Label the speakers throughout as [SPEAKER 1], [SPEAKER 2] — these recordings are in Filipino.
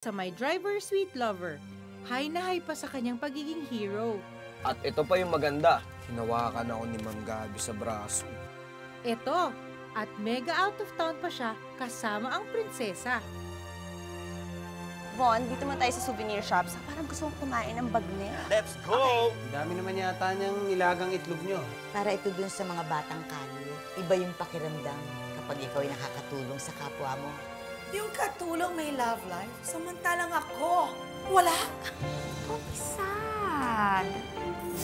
[SPEAKER 1] sa My Driver Sweet Lover. High na high pa sa kanyang pagiging hero.
[SPEAKER 2] At ito pa yung maganda. Hinawakan ako ni Ma'am Gabi sa braso.
[SPEAKER 1] Ito, at mega out of town pa siya kasama ang prinsesa.
[SPEAKER 3] Von, dito mo tayo sa souvenir shops. Parang gusto kong kumain ng bagne.
[SPEAKER 2] Let's go!
[SPEAKER 4] Dami naman yata niyang nilagang itlog niyo.
[SPEAKER 5] Para ito dun sa mga batang kalye. Iba yung pakiramdam kapag ikaw ay nakakatulong sa kapwa mo.
[SPEAKER 6] Yung katulong may love life, samantalang ako, wala.
[SPEAKER 3] Don't be sad.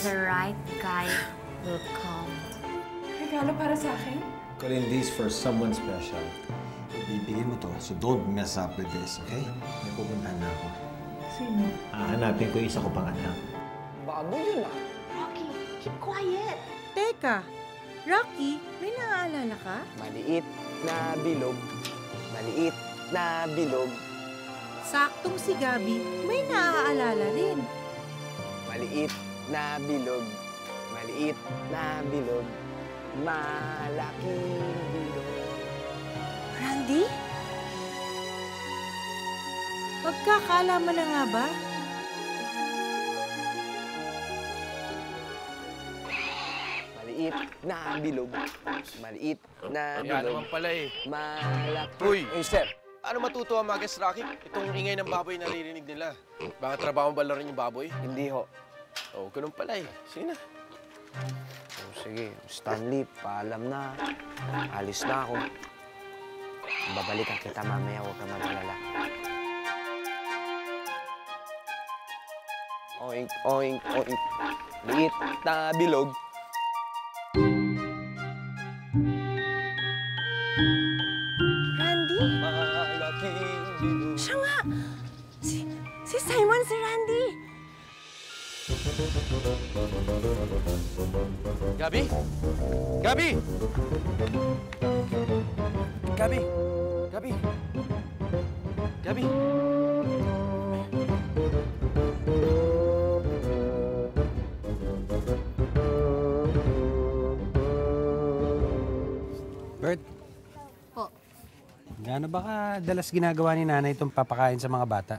[SPEAKER 3] The right guy will come.
[SPEAKER 6] Regalo para sa akin?
[SPEAKER 7] Colin, this for someone special. Bibigyan mo to, so don't mess up with this, okay? May pupuntahan na ako.
[SPEAKER 6] Sino?
[SPEAKER 7] Hanapin ko isa ko pang anak.
[SPEAKER 2] Baboy yun ah.
[SPEAKER 3] Rocky, keep quiet.
[SPEAKER 1] Teka, Rocky, may naaalala ka?
[SPEAKER 2] Maliit na bilog. Maliit na bilog.
[SPEAKER 1] Saktong si Gabi, may naaalala rin.
[SPEAKER 2] Maliit na bilog. Maliit na bilog. Malaking bilog.
[SPEAKER 3] Randy?
[SPEAKER 1] Magkakaalaman na nga ba?
[SPEAKER 2] Maliit na bilog. Maliit na bilog.
[SPEAKER 8] Kaya naman pala eh.
[SPEAKER 2] Malaki.
[SPEAKER 8] Uy!
[SPEAKER 2] Sir.
[SPEAKER 8] Ano matutuwa, Magas Rocky? Itong ingay ng baboy naririnig nila. Bakit trabaho ba lang rin yung baboy?
[SPEAKER 2] Hindi ho.
[SPEAKER 8] Oo, ganun pala eh. Sige na.
[SPEAKER 2] Oh, sige, Stanley, paalam na. Alis na ako. Babalikan kita mamaya, huwag ka mag-alala. Oink, oink, oink. Liit na bilog.
[SPEAKER 3] Randy?
[SPEAKER 2] Malaking bilog.
[SPEAKER 3] Siya nga! Si Simon, si Randy!
[SPEAKER 8] Gabi? Gabi! Gabi! Gabi! Gabi!
[SPEAKER 4] Bert,
[SPEAKER 3] Po.
[SPEAKER 4] gaano ba kadalas ginagawa ni nanay itong papakain sa mga bata?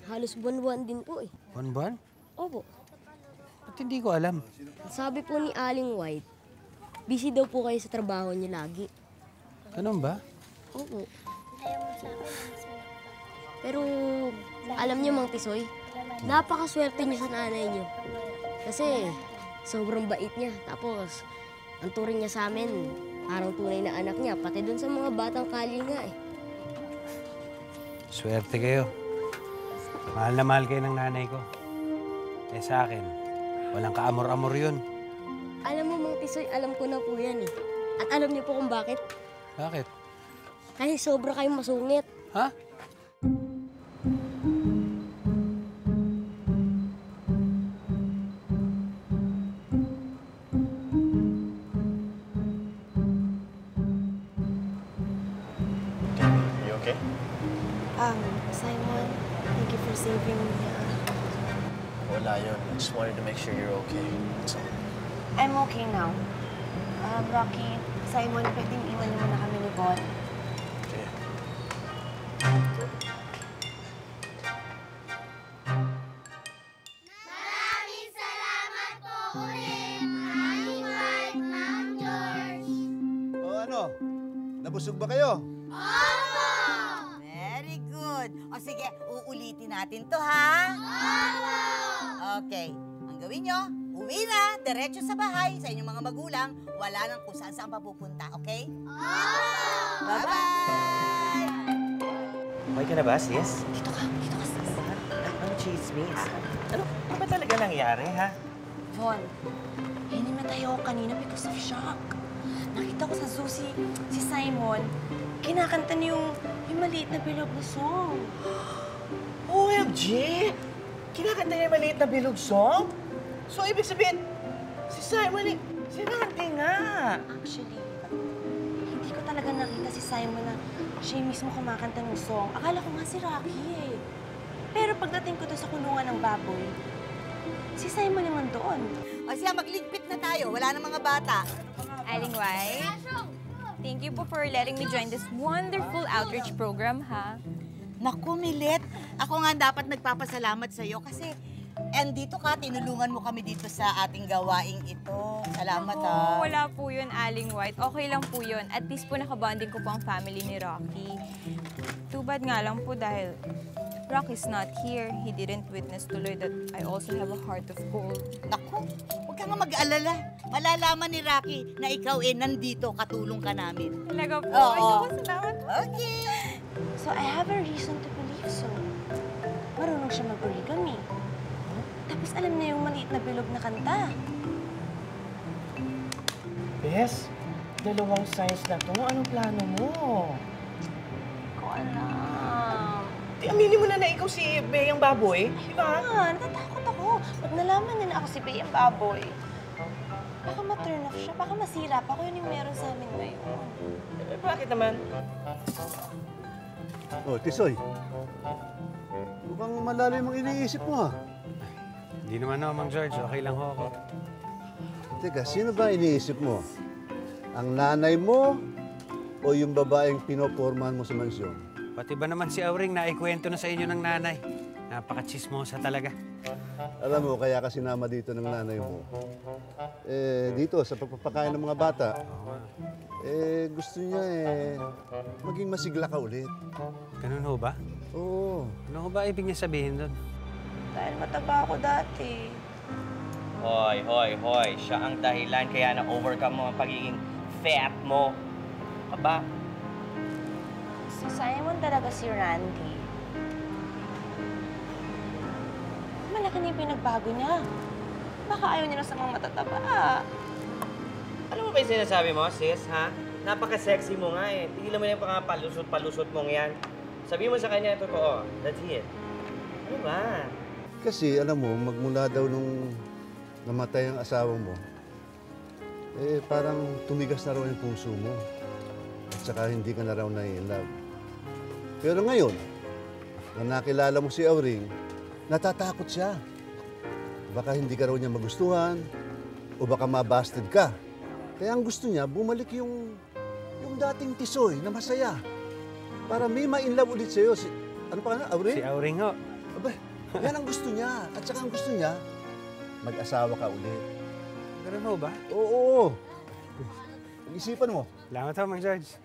[SPEAKER 9] Halos buwan-buwan din po eh.
[SPEAKER 4] Buwan-buwan?
[SPEAKER 9] Opo.
[SPEAKER 4] Ba't hindi ko alam?
[SPEAKER 9] Sabi po ni Aling White, busy daw po kayo sa trabaho niyo lagi.
[SPEAKER 4] Ganun ba?
[SPEAKER 9] Opo. Pero alam niyo, Mang Tisoy, napakaswerte niyo sa nanay niyo. Kasi sobrang bait niya. Tapos, ang turing niya sa amin, parang tunay na anak niya, pati dun sa mga batang kali nga eh.
[SPEAKER 4] Swerte kayo. Mahal na mahal kayo ng nanay ko. Eh sa akin, walang kaamor-amor yun.
[SPEAKER 9] Alam mo, Mang Tisoy, alam ko na po yan eh. At alam niyo po kung bakit?
[SPEAKER 4] Bakit?
[SPEAKER 9] Kasi sobra kayong masungit.
[SPEAKER 4] Ha?
[SPEAKER 8] You okay?
[SPEAKER 3] Simon, thank you for saving me.
[SPEAKER 8] Wala yun. I just wanted to make sure you're okay. That's all.
[SPEAKER 3] I'm okay now. Rocky, Simon, pwedeng iwan niyo muna kami ni Von.
[SPEAKER 8] Okay.
[SPEAKER 10] Maraming salamat po ulit, Aling White, Ma'am George.
[SPEAKER 11] O ano? Nabusog ba kayo?
[SPEAKER 10] Opo!
[SPEAKER 5] Very good. O sige, uulitin natin to, ha?
[SPEAKER 10] Opo!
[SPEAKER 5] Okay. Ang gawin nyo, uwi na, diretso sa bahay sa inyong mga magulang. Wala nang kung saan papupunta, okay?
[SPEAKER 10] Opo!
[SPEAKER 5] Bye-bye!
[SPEAKER 12] Okay ka na ba, sis?
[SPEAKER 3] Dito ka, sis.
[SPEAKER 12] Ano chismis? Ano ba talaga nangyari, ha?
[SPEAKER 3] Von, hinimatay ako kanina because of shock. Nakita ko sa zoo si Simon, kinakanta niya yung maliit na bilog na song.
[SPEAKER 12] OMG! Kinakanta niya yung maliit na bilog song? So, ibig sabihin, si Simon eh, si Randy nga.
[SPEAKER 3] Actually, hindi ko talaga nakita si Simon na siya yung mismo kumakanta ng song. Akala ko nga si Rocky eh. Pero pagdating ko doon sa kulungan ng baboy, si Simon naman doon.
[SPEAKER 5] O siya, magligpit na tayo. Wala na mga bata.
[SPEAKER 13] Aling White, thank you po for letting me join this wonderful outreach program, ha?
[SPEAKER 5] Naku, Milet. Ako nga dapat nagpapasalamat sa'yo kasi andito ka, tinulungan mo kami dito sa ating gawaing ito. Salamat, ha.
[SPEAKER 13] Wala po yun, Aling White. Okay lang po yun. At least po nakabonding ko po ang family ni Rocky. Too bad nga lang po dahil Rocky's not here. He didn't witness tuloy that I also have a heart of gold.
[SPEAKER 5] Naku, huwag ka nga mag-alala. Malalaman ni Rocky na ikaw nandito, katulong ka namin.
[SPEAKER 13] Talaga po?
[SPEAKER 5] Oo.
[SPEAKER 13] Ay, naku, salamat.
[SPEAKER 5] Okay.
[SPEAKER 3] So I have a reason to believe so. Marunong siya mag-origami. Tapos alam niya yung maliit na bilog na kanta.
[SPEAKER 12] Bes, dalawang science na to. Anong plano mo?
[SPEAKER 3] Hindi ko alam.
[SPEAKER 12] Di aminin mo na ikaw si Beyang Baboy, di ba?
[SPEAKER 3] Natatakot ako. Pag nalaman niya na ako si Beyang Baboy, baka ma-turn off siya, baka masira pa. Kung yun yung meron sa amin ngayon.
[SPEAKER 12] Bakit naman?
[SPEAKER 11] Oh, Tisoy. Mukhang malalim ang iniisip mo, ha?
[SPEAKER 4] Hindi naman ako, Mang George. Okay lang ho ako.
[SPEAKER 11] Teka, sino ba iniisip mo? Ang nanay mo o yung babaeng pinopormahan mo sa mansyon?
[SPEAKER 4] Pati ba naman si Auring na ikwento na sa inyo ng nanay? Napaka-chismosa talaga.
[SPEAKER 11] Alam mo, kaya ka sinama dito ng nanay mo. Dito, sa pagpapakain ng mga bata, gusto niya maging masigla ka ulit.
[SPEAKER 4] Ganun ho ba?
[SPEAKER 11] Oo.
[SPEAKER 4] Ano ho ba ibig niya sabihin doon?
[SPEAKER 3] Dahil mataba ako dati.
[SPEAKER 14] Hoy. Siya ang dahilan kaya na-overcome mo ang pagiging fat mo. Aba?
[SPEAKER 3] Si Simon talaga si Randy. Malaki na yung pinagbago niya. Baka ayaw niya na sa mga matataba.
[SPEAKER 14] Ano mo ba yung sinasabi mo, sis, ha? Napaka-sexy mo nga eh. Tigilan mo na yung palusot-palusot mong yan. Sabi mo sa kanya, totoo. That's it. Ano ba?
[SPEAKER 11] Kasi, alam mo, magmula daw nung namatay ang asawa mo, parang tumigas na raw yung puso mo. At saka hindi ka na raw na-in-love. Pero ngayon, na nakilala mo si Auring, natatakot siya. Baka hindi ka raw niya magustuhan, o baka mabasted ka. Kaya ang gusto niya, bumalik yung dating Tisoy na masaya. Para may ma-in-love ulit sa'yo. Ano pa nga, Auring?
[SPEAKER 4] Si Auring ho.
[SPEAKER 11] Aba, yan ang gusto niya. At saka ang gusto niya, mag-asawa ka ulit.
[SPEAKER 4] Ganun ho ba?
[SPEAKER 11] Oo. Pag-isipan mo.
[SPEAKER 4] Salamat ho, Mang George.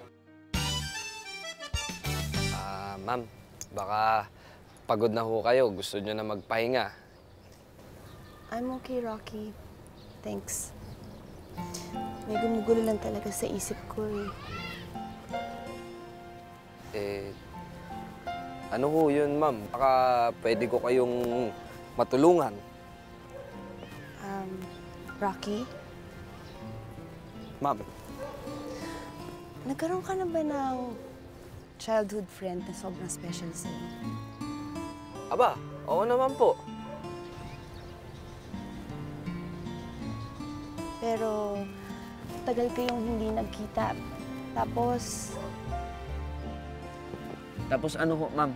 [SPEAKER 2] Ma'am, baka pagod na ho kayo. Gusto nyo na magpahinga.
[SPEAKER 3] I'm okay, Rocky. Thanks. May gumugulo lang talaga sa isip ko
[SPEAKER 2] Ano ho yun, ma'am? Baka pwede ko kayong matulungan.
[SPEAKER 3] Rocky?
[SPEAKER 2] Ma'am.
[SPEAKER 3] Nagkaroon ka na ba ng childhood friend na sobrang special sa'yo?
[SPEAKER 2] Aba, oo naman po.
[SPEAKER 3] Pero tagal kayong hindi nagkita. Tapos
[SPEAKER 2] ano ho, ma'am?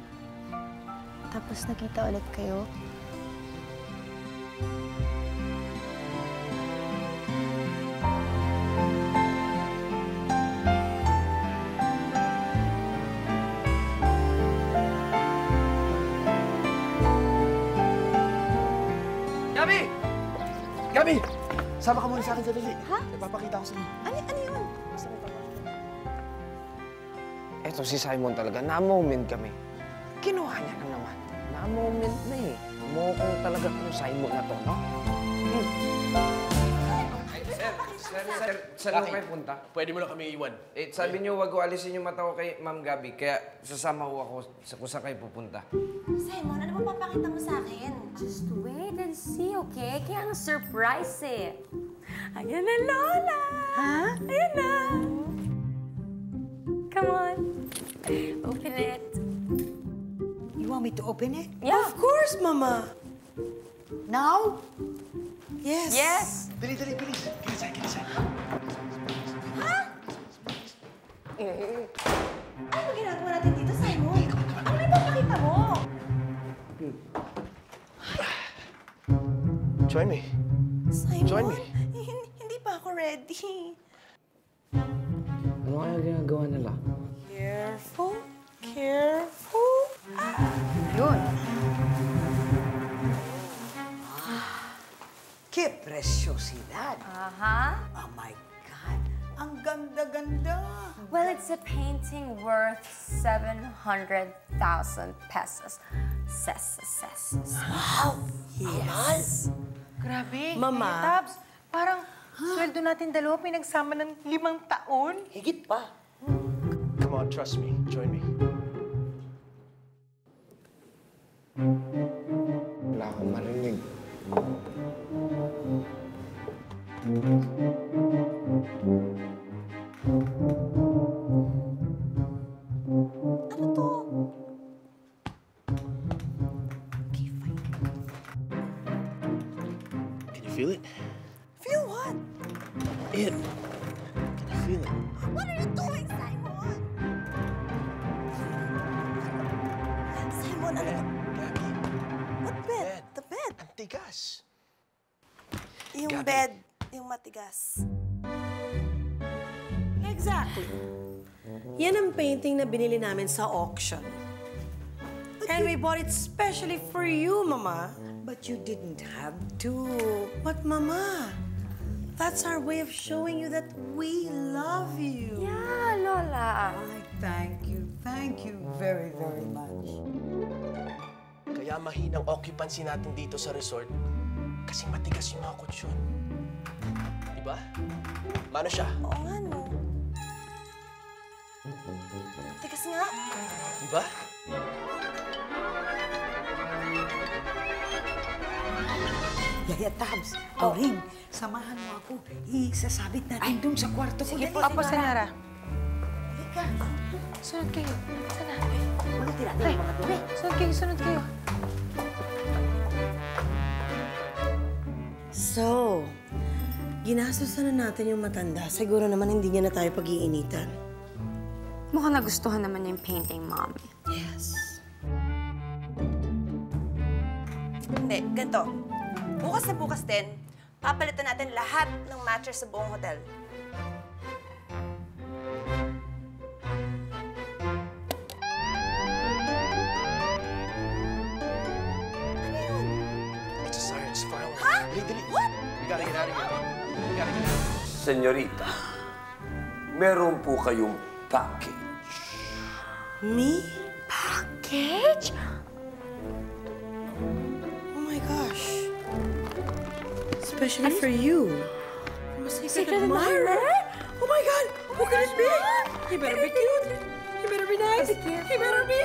[SPEAKER 3] Tapos nakita ulit kayo?
[SPEAKER 12] Gabi! Sama ka muna sa akin sa dali.
[SPEAKER 3] Ha?
[SPEAKER 12] Ipapakita ko sa inyo.
[SPEAKER 3] Ano yun?
[SPEAKER 2] Eto si Simon talaga, na-moment kami. Kinuha niya na naman. Na-moment na eh. Mukhang talaga kung Simon na to, no? Sir, saan kayo punta?
[SPEAKER 8] Pwede mo na kami iwan.
[SPEAKER 2] Sabi niyo, wag ko alisin yung mata ko kay Ma'am Gabi, kaya sasama ko ako kung saan kayo pupunta.
[SPEAKER 3] Simon, ano ba papakita mo sa akin?
[SPEAKER 15] Just wait and see, okay? Kaya ang surprise eh. Ayan na, Lola!
[SPEAKER 3] Ha?
[SPEAKER 15] Ayan na! Come on. Open it.
[SPEAKER 5] You want me to open it?
[SPEAKER 15] Yeah.
[SPEAKER 6] Of course, Mama.
[SPEAKER 5] Now?
[SPEAKER 6] Yes.
[SPEAKER 15] Yes.
[SPEAKER 12] Dali, bilis. Kilisay.
[SPEAKER 3] Ha? Ano ginagawa natin dito, Simon? Ano ipapakita mo?
[SPEAKER 8] Join me.
[SPEAKER 6] Simon,
[SPEAKER 8] Join me.
[SPEAKER 6] Hindi pa ako ready.
[SPEAKER 2] Ano kaya ginagawa nila?
[SPEAKER 6] Careful. Preciosidad.
[SPEAKER 15] Aha.
[SPEAKER 6] Oh my God, ang ganda-ganda.
[SPEAKER 15] Well, it's a painting worth 700,000 pesos.
[SPEAKER 6] Wow! Yes!
[SPEAKER 12] Grabe.
[SPEAKER 6] Mama.
[SPEAKER 12] Tabs, parang sweldo natin dalawa pinagsama ng 5 taon.
[SPEAKER 6] Higit pa.
[SPEAKER 8] Come on, trust me. Join me.
[SPEAKER 2] Wala akong marinig.
[SPEAKER 3] Ano to?
[SPEAKER 8] Can you feel it?
[SPEAKER 6] Feel what?
[SPEAKER 8] It. Can you feel it?
[SPEAKER 3] What are you doing, Simon? Simon, ano to?
[SPEAKER 8] Gabby,
[SPEAKER 3] What bed? The bed?
[SPEAKER 8] ang tigas.
[SPEAKER 3] Yung
[SPEAKER 8] Gabi.
[SPEAKER 3] bed, yung matigas.
[SPEAKER 6] Exactly. Yan ang painting na binili namin sa auction. And we bought it specially for you, Mama. But you didn't have to. But, Mama, that's our way of showing you that we love you.
[SPEAKER 15] Yeah, Lola.
[SPEAKER 6] Thank you very, very much.
[SPEAKER 8] Kaya mahinang occupancy natin dito sa resort kasi matigas yung mga kutsyon. Diba? Mano siya?
[SPEAKER 3] Oo nga, no? Tigas nga.
[SPEAKER 8] Diba?
[SPEAKER 6] Yaya Tabs, Auring, samahan mo ako. Isasabit natin dun sa kwarto ko.
[SPEAKER 12] Sige po,
[SPEAKER 6] Dali,
[SPEAKER 12] Apo
[SPEAKER 6] dali.
[SPEAKER 12] Senara.
[SPEAKER 6] Halika.
[SPEAKER 12] Sunod kayo. Sana.
[SPEAKER 6] Ulitin natin
[SPEAKER 12] Ay,
[SPEAKER 6] yung mga dumi.
[SPEAKER 12] sunod kayo.
[SPEAKER 6] So, ginastosan na natin yung matanda. Siguro naman hindi niya na tayo pag-iinitan.
[SPEAKER 15] Mukhang nagustuhan naman niya yung painting, Mommy.
[SPEAKER 6] Yes.
[SPEAKER 3] Hindi, ganito. Bukas na bukas din, papalitan natin lahat ng mattress sa buong hotel.
[SPEAKER 8] It's a science file.
[SPEAKER 3] Huh?
[SPEAKER 8] Dali.
[SPEAKER 3] What?
[SPEAKER 8] We gotta get out of here. We gotta get out.
[SPEAKER 16] Senyorita, meron po kayong package.
[SPEAKER 6] Me?
[SPEAKER 15] Package?
[SPEAKER 6] Oh my gosh. Especially for you. I'm a secret admirer. Oh my God! Who can it be? He better be cute. He better be nice. He better be.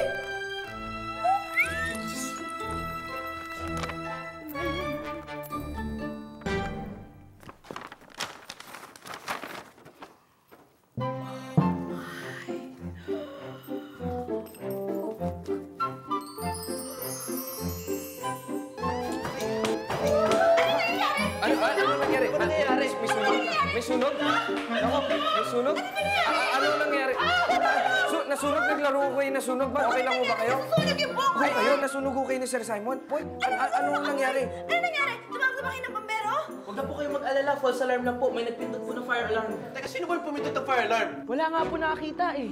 [SPEAKER 14] Ano nangyari? May sunog? Ako, may sunog? Ano nangyari? Nasunog, naglaro ko kayo, nasunog ba? Okay lang mo ba kayo?
[SPEAKER 3] Nasunog yung buko
[SPEAKER 14] Okay kayo, nasunog ko kayo ni Sir Simon? Boy, ano nangyari?
[SPEAKER 3] Ano nangyari? Tumawag ng bombero?
[SPEAKER 12] Huwag na po kayo mag-alala. False alarm lang po. May nagpindot po ng fire alarm.
[SPEAKER 8] Teka, sino ba yung pumindot ng fire alarm?
[SPEAKER 12] Wala nga po nakakita eh.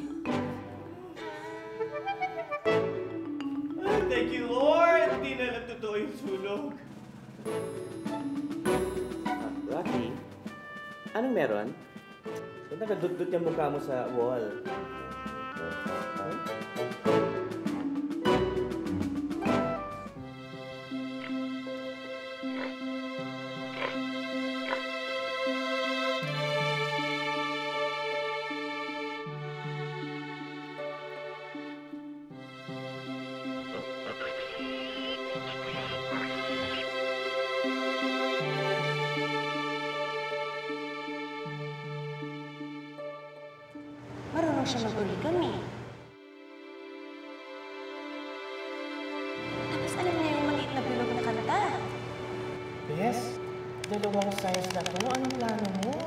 [SPEAKER 14] Thank you, Lord! Hindi na lang totoo yung sunog. Rocky, anong meron? Ba't nakadut-dut yung mukha mo sa wall?
[SPEAKER 3] Marunong siya mag-origami. Tapos alam niya yung maliit na bilog na kanata.
[SPEAKER 12] Yes? Dalawang size na to. Anong plano mo?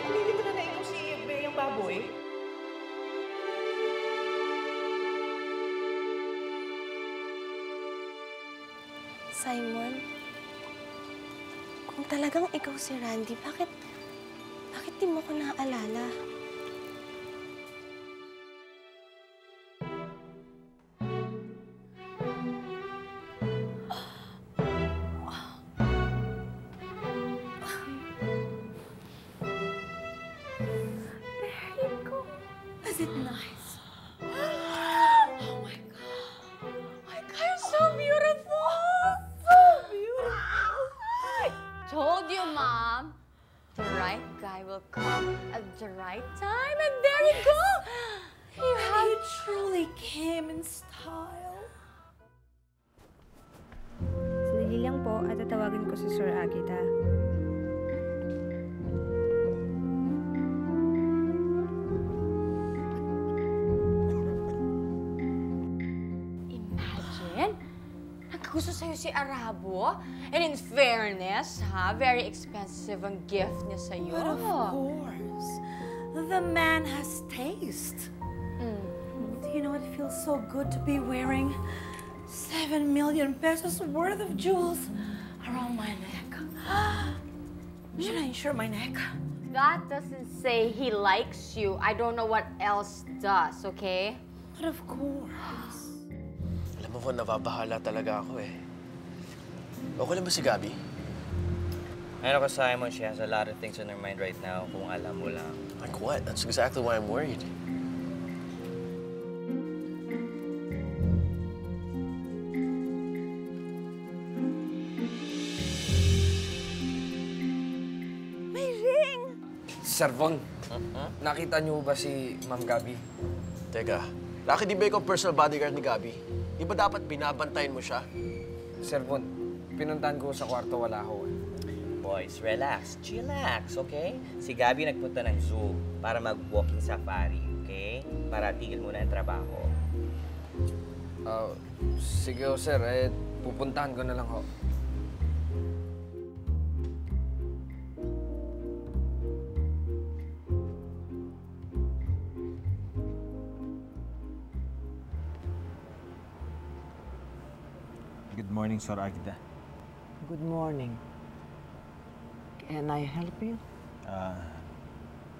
[SPEAKER 12] Hindi mo na naikaw si Bea yung baboy?
[SPEAKER 3] Simon, kung talagang ikaw si Randy, bakit di mo ko naaalala?
[SPEAKER 13] tatawagin ko si Sir Agita.
[SPEAKER 15] Imagine, nagkagusto sa'yo si Arabo. And in fairness, very expensive ang gift niya sa'yo.
[SPEAKER 6] But of course, the man has taste. Do you know, it feels so good to be wearing 7 million pesos worth of jewels around my neck. Should I insure my neck?
[SPEAKER 15] That doesn't say he likes you. I don't know what else does, okay?
[SPEAKER 6] But of course.
[SPEAKER 8] Alam mo po, nababahala talaga ako eh. Okay lang ba si Gabby?
[SPEAKER 14] Ayun ako, Simon, she has a lot of things on her mind right now, kung alam mo lang.
[SPEAKER 8] Like what? That's exactly why I'm worried.
[SPEAKER 2] Sir Von, nakita niyo ba si Ma'am Gabby?
[SPEAKER 8] Teka, Lucky, di ba ikaw personal bodyguard ni Gabby? Di ba dapat binabantayan mo siya?
[SPEAKER 2] Sir Von, pinuntahan ko sa kwarto, wala ho.
[SPEAKER 14] Boys, relax. Chillax, okay? Si Gabby nagpunta ng zoo para mag-walking safari, okay? Para tigil muna ang trabaho.
[SPEAKER 2] Sige ho, sir. Pupuntahan ko na lang ho.
[SPEAKER 7] Good morning, Sir Agita.
[SPEAKER 12] Good morning. Can I help you?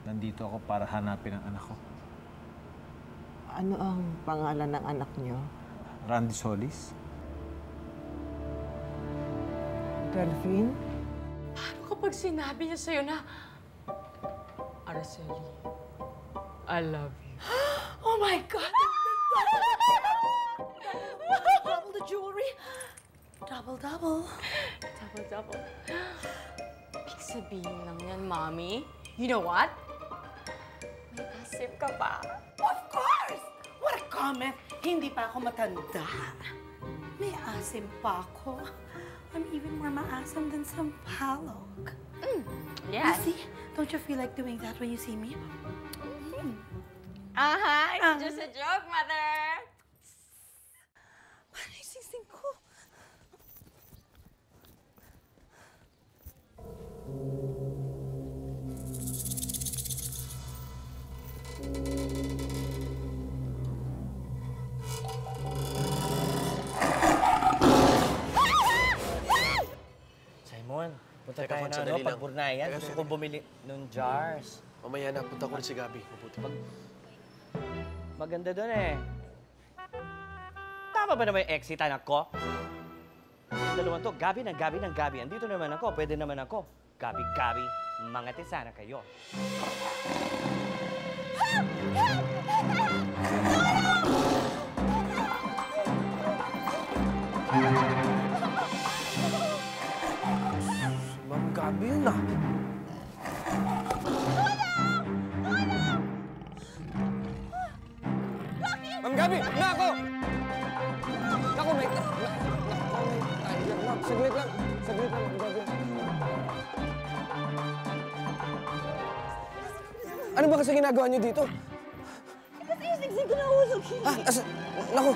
[SPEAKER 7] Nandito ako para hanapin ang anak ko.
[SPEAKER 12] Ano ang pangalan ng anak niyo?
[SPEAKER 7] Randy Solis.
[SPEAKER 12] Delphine?
[SPEAKER 15] Paano kapag sinabi niya sa'yo na, Araceli, I love you.
[SPEAKER 6] Oh my God! Double the jewelry. Double.
[SPEAKER 15] Double. Ibig sabihin lang yan, Mommy. You know what? May asip ka pa.
[SPEAKER 6] Of course! What a comment! Hindi pa ako matanda. May asim pa ako. I'm even more maasim than some palog.
[SPEAKER 15] Yes.
[SPEAKER 6] You see? Don't you feel like doing that when you see me?
[SPEAKER 15] It's just a joke, Mother.
[SPEAKER 6] Paano yung sising ko?
[SPEAKER 14] Simon, punta
[SPEAKER 8] Teka,
[SPEAKER 14] tayo na,
[SPEAKER 8] sandali lang.
[SPEAKER 14] pagburnayan.
[SPEAKER 8] Teka,
[SPEAKER 14] Gusto ko bumili ng jars.
[SPEAKER 8] Mamaya na, punta ko rin si Gabby. Mabuti pa.
[SPEAKER 14] Maganda doon eh. Tama ba naman yung exit, anak ko? Yung dalawang to, Gabby. Andito naman ako, pwede naman ako. Gabby, mga tisana kayo.
[SPEAKER 2] Ma'am Gabby yun ah. Ma'am Gabby! Nako! Nako, may tiger. Saglit lang, Ma'am Gabby. Ano ba kasi ginagawa niyo dito?
[SPEAKER 10] Kasi yung sigsig ko nahulog.
[SPEAKER 2] Naku!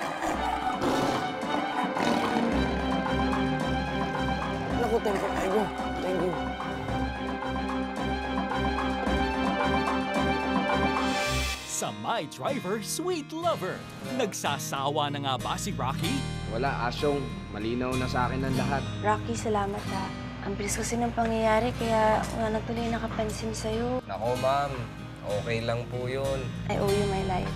[SPEAKER 2] Naku, thank you.
[SPEAKER 17] Sa My Driver, Sweet Lover. Nagsasawa na nga ba si Rocky?
[SPEAKER 2] Wala, Asyong. Malinaw na sa akin ang lahat.
[SPEAKER 3] Rocky, salamat ha. Ang bilis kasi ng pangyayari, kaya wala na tuloy nakapansin sa'yo.
[SPEAKER 2] Nako, ma'am. Okay lang po yun.
[SPEAKER 3] I owe you my life.